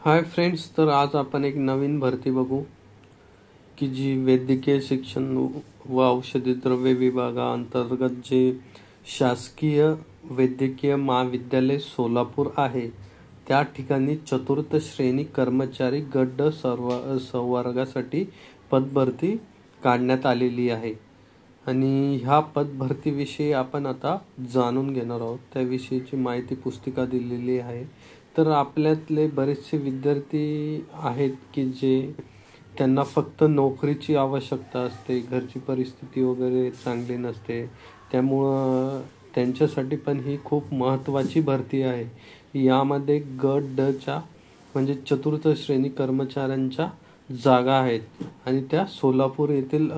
Hi friends, तर आज आपण एक नवीन भरती बघू की जी वैद्यकीय शिक्षण व औषधी द्रव्य विभागाअंतर्गत जे शासकीय वैद्यकीय महाविद्यालय सोलापूर आहे त्या ठिकाणी चतुर्थ श्रेणी कर्मचारी गट संवर्गासाठी पदभरती काढण्यात आलेली आहे. आणि ह्या पदभरतीविषयी आपण आता जाणून घेणार आहोत. त्याविषयीची माहिती पुस्तिका दिलेली आहे. तर आपल्यातले बरेचसे विद्यार्थी आहेत की जे त्यांना फक्त नोकरीची आवश्यकता असते, घरची परिस्थिती वगैरे चांगली नसते, त्यामुळं त्यांच्यासाठी पण ही खूप महत्त्वाची भरती आहे. यामध्ये गट ड च्या म्हणजे चतुर्थ श्रेणी कर्मचाऱ्यांच्या जागा आहेत आणि त्या सोलापूर येथील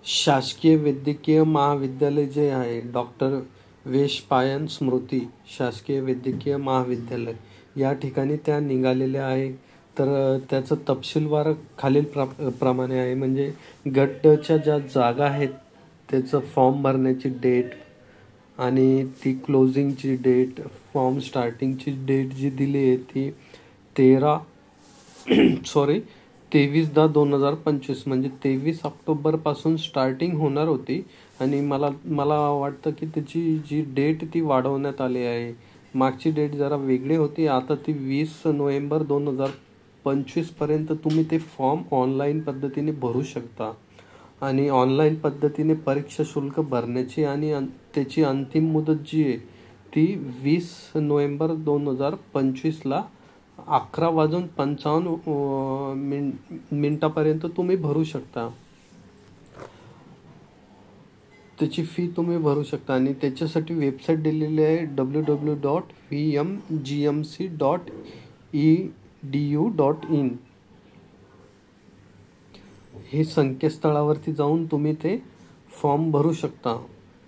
शासकीय वैद्यकीय महाविद्यालय जे आहे डॉक्टर वेशपायन स्मृती शासकीय वैद्यकीय महाविद्यालय या ठिकाणी त्या निघालेल्या आहे. तर त्याचं तपशीलवार खालील प्रमाणे आहे. म्हणजे गटच्या ज्या जागा आहेत त्याचं फॉर्म भरण्याची डेट आणि ती क्लोजिंगची डेट, फॉर्म स्टार्टिंगची डेट जी दिली आहे ती 23/10/2025 म्हणजे 23 ऑक्टोबरपासून स्टार्टिंग होणार होती आणि मला वाटतं की त्याची जी डेट ती वाढवण्यात आली आहे. मागची डेट जरा वेगळी होती, आता ती 20 नोव्हेंबर 2025 पर्यंत तुम्ही ते फॉर्म ऑनलाईन पद्धतीने भरू शकता. आणि ऑनलाईन पद्धतीने परीक्षा शुल्क भरण्याची आणि त्याची अंतिम मुदत जी आहे ती 20 नोव्हेंबर 2025ला 11:55 तुम्ही भरू शकता. त्याची फी तुम्ही भरू शकता आणि त्याच्यासाठी वेबसाईट दिलेली आहे www.vmgmc.edu.in. हे संकेतस्थळावरती जाऊन तुम्ही ते फॉर्म भरू शकता.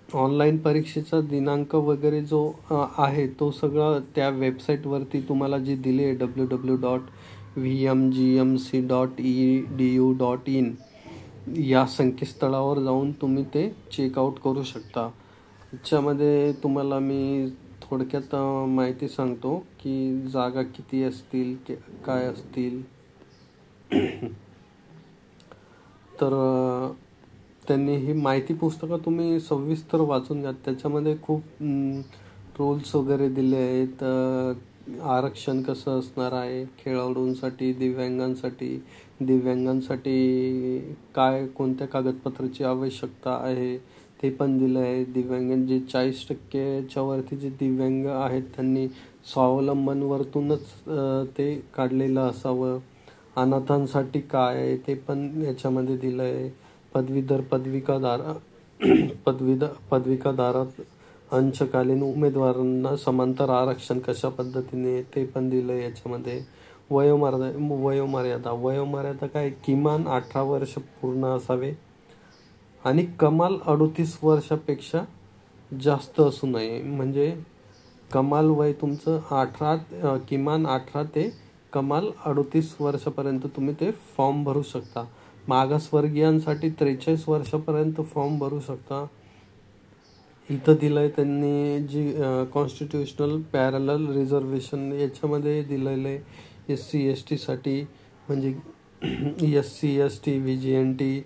ऑनलाईन परीक्षेचा दिनांक वगैरे जो आहे तो सगळं त्या वेबसाईटवरती तुम्हाला जी दिली आहे www.vmgmc.edu.in या संकेतस्थळावर जाऊन तुम्ही ते चेकआउट करू शकता. याच्यामध्ये तुम्हाला मी थोडक्यात माहिती सांगतो की जागा किती असतील, काय असतील. तर त्यांनी ही माहिती पुस्तकं तुम्ही सविस्तर वाचून घ्या. त्याच्यामध्ये खूप रूल्स वगैरे दिले आहेत. आरक्षण कसं असणार आहे खेळाडूंसाठी, दिव्यांगांसाठी काय कोणत्या कागदपत्राची आवश्यकता आहे ते पण दिलं आहे. दिव्यांग जे 40%च्या वरती जे दिव्यांग आहेत त्यांनी स्वावलंबनवरतूनच ते काढलेलं असावं. अनाथांसाठी काय आहे ते पण याच्यामध्ये दिलं आहे. पदविकाधारात अंशकालीन उमेदवारांना समांतर आरक्षण कशा पद्धतीने ते पण दिलं आहे याच्यामध्ये. वयोमर्यादा काय, किमान 18 वर्ष पूर्ण असावे आणि कमाल 38 वर्षापेक्षा जास्त असू नये. म्हणजे कमाल वय तुमचं किमान 18 ते कमाल 38 वर्षापर्यंत तुम्ही ते फॉर्म भरू शकता. मागासवर्गीयांसाठी 43 वर्षापर्यंत फॉर्म भरू शकता. इथं दिलंय त्यांनी जी कॉन्स्टिट्यूशनल पॅरलल रिझर्वेशन याच्यामध्ये दिलेलं आहे. SC/ST साठी म्हणजे SC/ST, VGNT,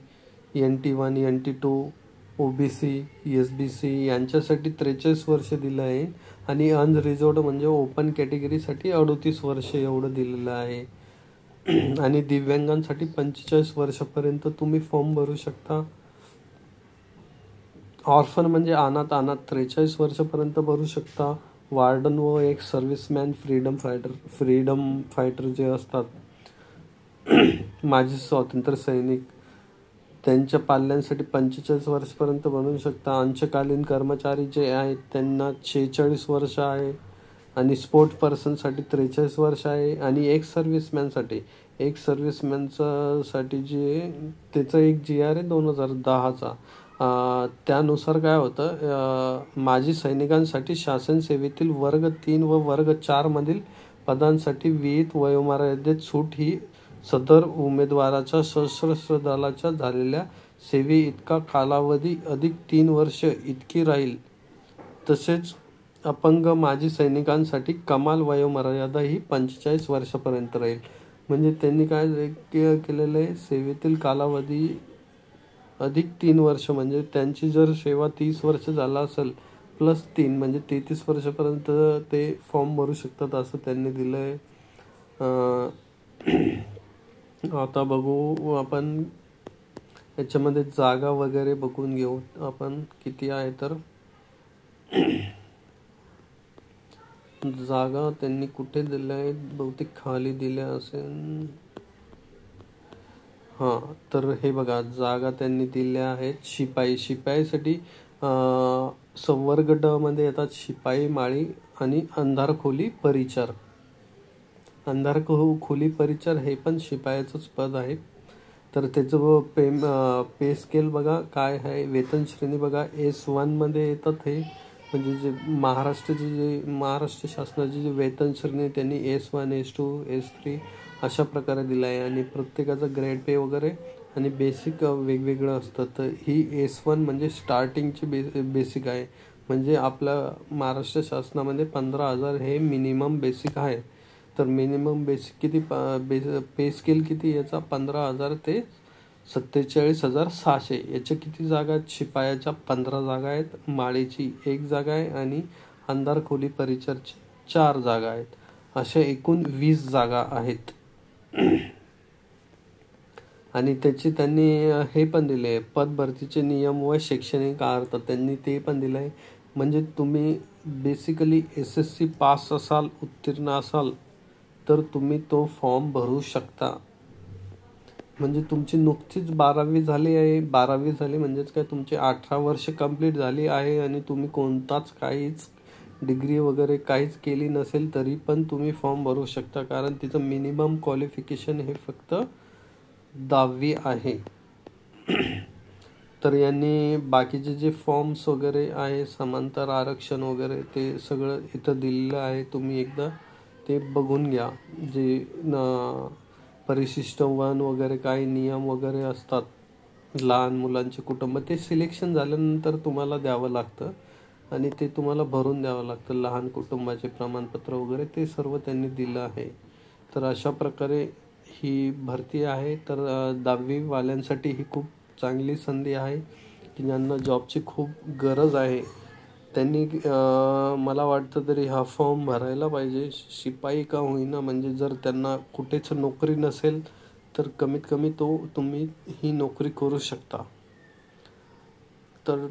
NT1, NT2, OBC, SBC यांच्यासाठी 43 वर्ष दिलं आहे आणि अनरिझर्व्ड म्हणजे ओपन कॅटेगरीसाठी 38 वर्ष एवढं दिलेलं आहे. आणि दिव्यांगांसाठी 45 वर्षापर्यंत तुम्ही फॉर्म भरू शकता. ऑर्फन म्हणजे अनाथ 43 वर्षापर्यंत भरू शकता. वार्डन व एक सर्व्हिसमॅन, फ्रीडम फायटर जे असतात माजी स्वातंत्र्य सैनिक त्यांच्या पाल्यांसाठी 45 वर्षपर्यंत बनवू शकता. अंशकालीन कर्मचारी जे आहेत त्यांना 46 वर्ष आहे आणि स्पोर्ट पर्सनसाठी 43 वर्ष आहे. आणि एक सर्व्हिसमॅनसाठी जे त्याचं एक GR आहे 2010चा. त्यानुसार काय होतं, माजी सैनिकांसाठी शासन सेवेतील वर्ग 3 व वर्ग 4 मधील पदांसाठी विहित वयोमर्यादेत सूट ही सदर उमेदवाराच्या सशस्त्र दलाच्या झालेल्या सेवे इतका कालावधी अधिक 3 वर्ष इतकी राहील. तसेच अपंग माजी सैनिकांसाठी कमाल वयोमर्यादा ही 45 वर्षापर्यंत राहील. म्हणजे त्यांनी काय केलेलं आहे, सेवेतील कालावधी अधिक 3 वर्ष, म्हणजे त्यांची जर सेवा 30 वर्ष झाला असेल प्लस 3 म्हणजे 33 वर्षापर्यंत ते फॉर्म भरू शकतात असं त्यांनी दिलं आहे. आता बघू आपण याच्यामध्ये जागा वगैरे बघून घेऊ आपण किती आहे. तर जागा त्यांनी कुठे दिल्या आहेत, बहुतेक खाली दिल्या असेल. हां, तर हे बघा जागा त्यांनी दिल्या आहेत. शिपाईसाठी संवर्ग ड मध्ये येतात शिपाई, माळी आणि अंधार खोली परिचार. अंधार खोली परिचार हे पण शिपायाचंच पद आहे. तर त्याचं पे स्केल बघा काय आहे. वेतन श्रेणी बघा S1 मध्ये येतात हे, म्हणजे जे महाराष्ट्र शासनाची जी वेतन श्रेणी त्यांनी S1, S2, S3 अशा प्रकारे दिला आहे. आणि प्रत्येकाचं ग्रेड पे वगैरे आणि बेसिक वेगवेगळं असतं. तर ही S1 म्हणजे स्टार्टिंगची बेसिक आहे. म्हणजे आपल्या महाराष्ट्र शासनामध्ये 15,000 हे मिनिमम बेसिक आहे. तर मिनिमम बेसिक किती पे स्केल किती याचा 15,000 ते 47,600. याच्या किती जागा आहेत, शिपायाच्या 15 जागा आहेत, माळीची 1 जागा आहे आणि अंधार खोली परिचारची 4 जागा आहेत. अशा एकूण 20 जागा आहेत. आणि त्यांनी हे पण दिले पद भरतीचे नियम व शैक्षणिक अर्हता त्यांनी ते पण दिलं आहे. म्हणजे तुम्ही बेसिकली SSC पास असाल, उत्तीर्ण असाल तर तुम्ही तो फॉर्म भरू शकता. म्हणजे तुमची नुकतीच 12वी झाली आहे. 12वी झाली म्हणजेच काय, तुमचे 18 वर्ष कंप्लीट झाली आहे आणि तुम्ही कोणताच काहीच डिग्री वगैरे काहीच केली नसेल तरी पण तुम्ही फॉर्म भरू शकता. कारण तिचं मिनिमम क्वालिफिकेशन हे फक्त 10वी आहे. तर यांनी बाकीचे जे फॉर्म्स वगैरे आहे, समांतर आरक्षण वगैरे ते सगळं इथं दिलेलं आहे. तुम्ही एकदा ते बघून घ्या. जे परिशिष्ट वन वगैरे काही नियम वगैरे असतात, लहान मुलांचे कुटुंब, ते सिलेक्शन झाल्यानंतर तुम्हाला द्यावं लागतं आणि ते तुम्हाला भरून द्यावं लागतं. लहान कुटुंबाचे प्रमाणपत्र वगैरे ते सर्व त्यांनी दिलं आहे. तर अशा प्रकारे ही भरती आहे. तर 10वी वाल्यांसाठी ही खूप चांगली संधी आहे की ज्यांना जॉबची खूप गरज आहे. त्यांनी मला वाटतं तरी हा फॉर्म भरायला पाहिजे, शिपाई का होईना. म्हणजे जर त्यांना कुठेच नोकरी नसेल तर कमीत कमी तुम्ही ही नोकरी करू शकता. तर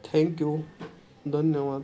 थँक्यू, धन्यवाद.